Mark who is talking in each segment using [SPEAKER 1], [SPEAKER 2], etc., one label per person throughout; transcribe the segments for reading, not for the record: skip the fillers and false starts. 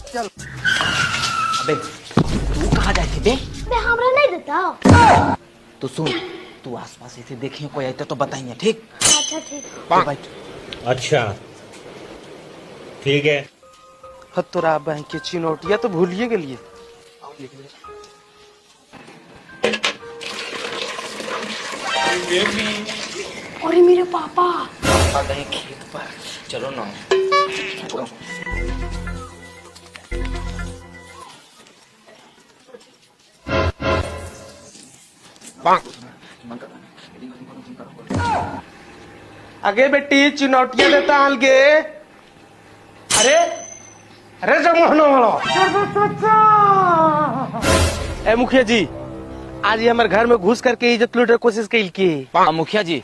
[SPEAKER 1] चल अबे तू कहाँ जाए थे बे?
[SPEAKER 2] मैं हमरा नहीं देता।
[SPEAKER 1] तू सुन, तू आसपास ऐसे देखे कोई आए तो बताइए, ठीक?
[SPEAKER 2] अच्छा ठीक।
[SPEAKER 1] तो बैठ।
[SPEAKER 3] अच्छा ठीक है।
[SPEAKER 4] तोरा बैंक के चिनौटिया तो भूलिए गेलिए।
[SPEAKER 2] अरे मेरे पापा
[SPEAKER 1] आ गए खेत पर, चलो ना।
[SPEAKER 4] आगे बेटी चिनौटिया देता अलगे। अरे अरे जो मोहनो ए मुखिया जी, आज ये हमारे घर में घुस करके इज्जत लूटने की कोशिश की।
[SPEAKER 1] मुखिया जी,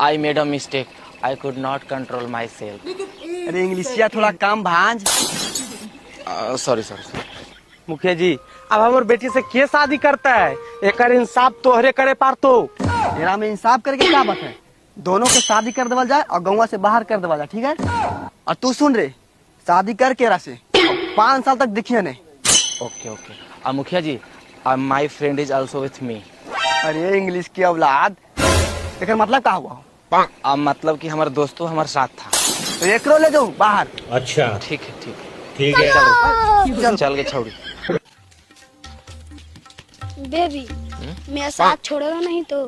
[SPEAKER 1] I made a mistake, I could not control myself.
[SPEAKER 5] अरे इंग्लिशिया थोड़ा कम भांज।
[SPEAKER 1] Sorry sorry.
[SPEAKER 4] मुखिया जी, अब हमारे बेटी से के शादी करता है? एक इंसाफ तोहरे करे पार तो।
[SPEAKER 5] तेरा में इंसाफ करके क्या बात है? दोनों को शादी कर देवल जाए और गौवा से बाहर कर देवल जाए, ठीक है? और तू सुन रे, शादी कर केरा से 5 साल तक दिखिए नहीं।
[SPEAKER 1] Okay okay. मुखिया जी, my friend is also with me.
[SPEAKER 5] अरे इंग्लिश की औलाद, लेकिन मतलब क्या हुआ?
[SPEAKER 1] मतलब कि हमारे दोस्तों हमारे साथ था।
[SPEAKER 5] तो एक ले जाऊँ बाहर।
[SPEAKER 3] अच्छा
[SPEAKER 1] ठीक है ठीक है।
[SPEAKER 3] ठीक है।
[SPEAKER 1] चल के छोड़ी।
[SPEAKER 2] बेबी मेरा साथ छोड़ेगा नहीं तो?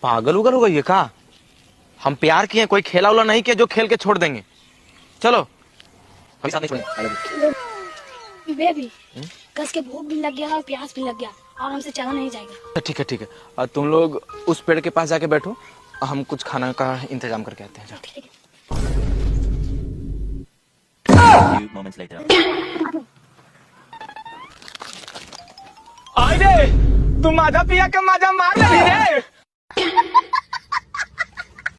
[SPEAKER 1] पागल उगल हो गई है का? हम प्यार किए, कोई खेला उला नहीं किया जो खेल के छोड़ देंगे। चलो हम साथ नहीं छोड़ेंगे।
[SPEAKER 2] बेबी कस के भूख भी लग गया और प्यास भी लग गया और हमसे चला नहीं जाएगा।
[SPEAKER 1] ठीक है ठीक है। तुम लोग उस पेड़ के पास जाके बैठो, हम कुछ खाना का इंतजाम करके आते हैं। जाओ।
[SPEAKER 2] ठीक है।
[SPEAKER 4] अरे तू माझा पिया के मजा मार रही रे।